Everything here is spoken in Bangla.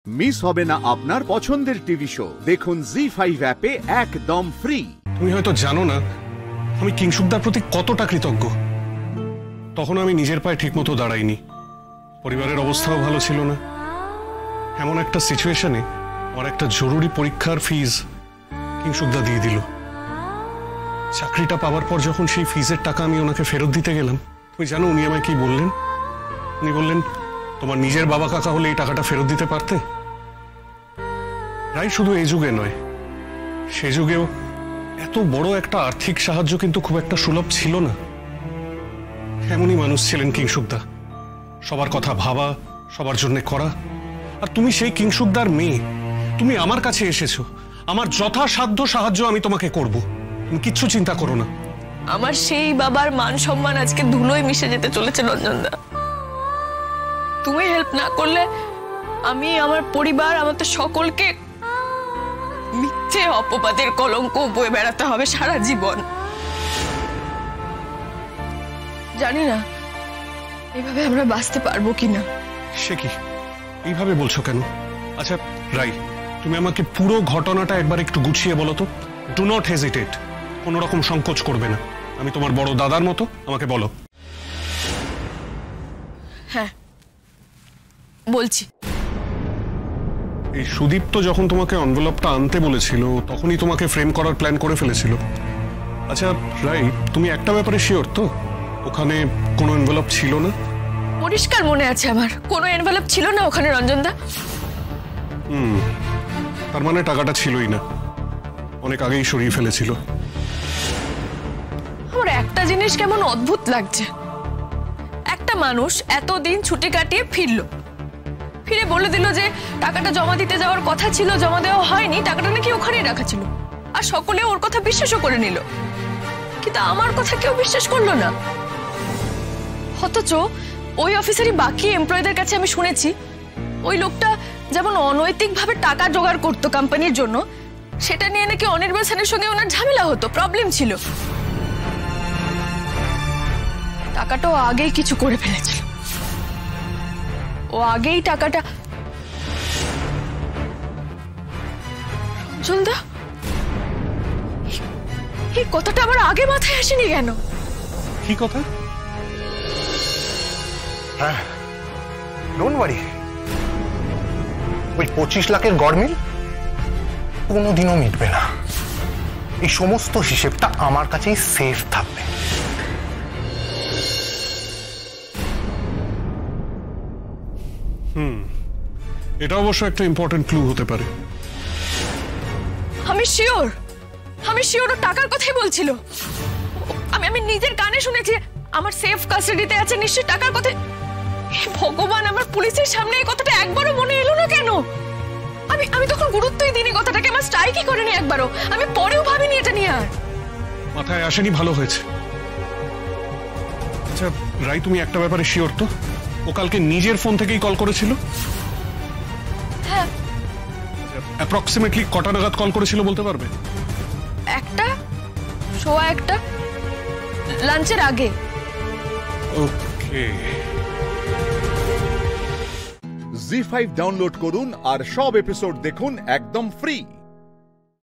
মিস হবে না আপনার পছন্দের টিভি শো। দেখুন জি5 অ্যাপে একদম ফ্রি। তুমি হয়তো জানো না আমি কিংশুকদার প্রতি কতটা কৃতজ্ঞ। তখন আমি নিজের পায়ে ঠিকমতো দাঁড়াইনি, পরিবারের অবস্থাও ভালো ছিল না। এমন একটা সিচুয়েশনে আমার একটা জরুরি পরীক্ষার ফিজ কিংশুকদা দিয়ে দিল। চাকরিটা পাওয়ার পর যখন সেই ফিজের টাকা আমি ওনাকে ফেরত দিতে গেলাম, তুমি জানো উনি আমায় কি বললেন? উনি বললেন, তোমার নিজের বাবা কাকা হলে এই টাকাটা ফেরত দিতে পারতে। রাই শুধু এই যুগে নয়, সে যুগেও এত বড় একটা আর্থিক সাহায্য কিন্তু খুব একটা সুলভ ছিল না। এমনই মানুষ ছিলেন কিংশুকদা, সবার কথা ভাবা, সবার জন্য করা। আর তুমি সেই কিংশুকদার মেয়ে, তুমি আমার কাছে এসেছো, আমার যথাসাধ্য সাহায্য আমি তোমাকে করব, তুমি কিচ্ছু চিন্তা করো না। আমার সেই বাবার মান সম্মান আজকে ধুলোয় মিশে যেতে চলেছে রঞ্জনদা। তুমি হেল্প না করলে আমি, আমার পরিবার, আমাদের সকলকে মিথ্যে অপবাদের কলঙ্ক বয়ে বেড়াতে হবে সারা জীবন। জানি না এইভাবে আমরা বাঁচতে পারবো কিনা। সে কি এইভাবে বলছো কেন? আচ্ছা রাই, তুমি আমাকে পুরো ঘটনাটা একবার একটু গুছিয়ে বলো তো। ডু নট হেজিটেট, কোনো রকম সংকোচ করবে না, আমি তোমার বড় দাদার মতো, আমাকে বলো। হ্যাঁ বলছি। এই সুদীপ্ত যখন তোমাকে এনভেলপটা আনতে বলেছিল তখনই তোমাকে ফ্রেম করার প্ল্যান করে ফেলেছিল। আচ্ছা রাই, তুমি একটা ব্যাপারে শিওর তো, ওখানে কোনো এনভেলপ ছিল না? পরিষ্কার মনে আছে আমার, কোনো এনভেলপ ছিল না ওখানে রঞ্জনদা। তার মানে টাকাটা ছিলই না, অনেক আগেই সরিয়ে ফেলেছিল। আমার একটা জিনিস কেমন অদ্ভুত লাগছে, একটা মানুষ এতদিন ছুটি কাটিয়ে ফিরলো, ফিরে বলে দিল যে টাকাটা জমা দিতে যাওয়ার কথা ছিল, জমা দেওয়া হয়নি, টাকাটা নাকি ওখানেই রাখা ছিল, আর সকলে ওর কথা বিশ্বাসও করে নিল। কিন্তু আমার কথা কেউ বিশ্বাস করলো না। অথচ ওই অফিসারই বাকি এমপ্লয়ীদের কাছে আমি শুনেছি ওই লোকটা যেমন অনৈতিকভাবে টাকা জোগাড় করতো কোম্পানির জন্য, সেটা নিয়ে নাকি অনির্বাণ সেনের সঙ্গে ওনার ঝামেলা হতো, প্রবলেম ছিল। টাকাটাও আগেই কিছু করে ফেলেছিল, ও আগেই টাকাটা। রঞ্জনদা, এই কথাটা আমার আগে মাথায় আসেনি কেন? কি কথা? হ্যাঁ, ডোন্ট ওয়ারি, ওই 25 লাখের গড়মিল কোনোদিনও মিটবে না। এই সমস্ত হিসেবটা আমার কাছেই সেফ থাকবে। এটা অবশ্য একটা ইম্পর্টেন্ট ক্লু হতে পারে। আমি শিওর ও টাকার কথাই বলছিল। আমি নিজের কানে শুনেছি আমার সেফ কাস্টাডিতে আছে, নিশ্চয়ই টাকার কথা। ভগবান, আমার পুলিশের সামনে এই কথাটা একবারও মনে এলো না কেন? আমি তখন গুরুত্বই দিইনি কথাটাকে, আমার স্ট্রাইকই করিনি একবারও, আমি পরেও ভাবিনি এটা নিয়ে। আর মাথায় আসেনি, ভালো হয়েছে। আচ্ছা রাই, তুমি একটা ব্যাপারে শিওর তো, ও কালকে নিজের ফোন থেকেই কল করেছিল? হ্যাঁ। অ্যাপ্রক্সিমেটলি কটা নাগাদ কল করেছিল বলতে পারবে? সোয়া একটা, লাঞ্চের আগে। ওকে। জি5 ডাউনলোড করুন আর সব এপিসোড দেখুন একদম ফ্রি।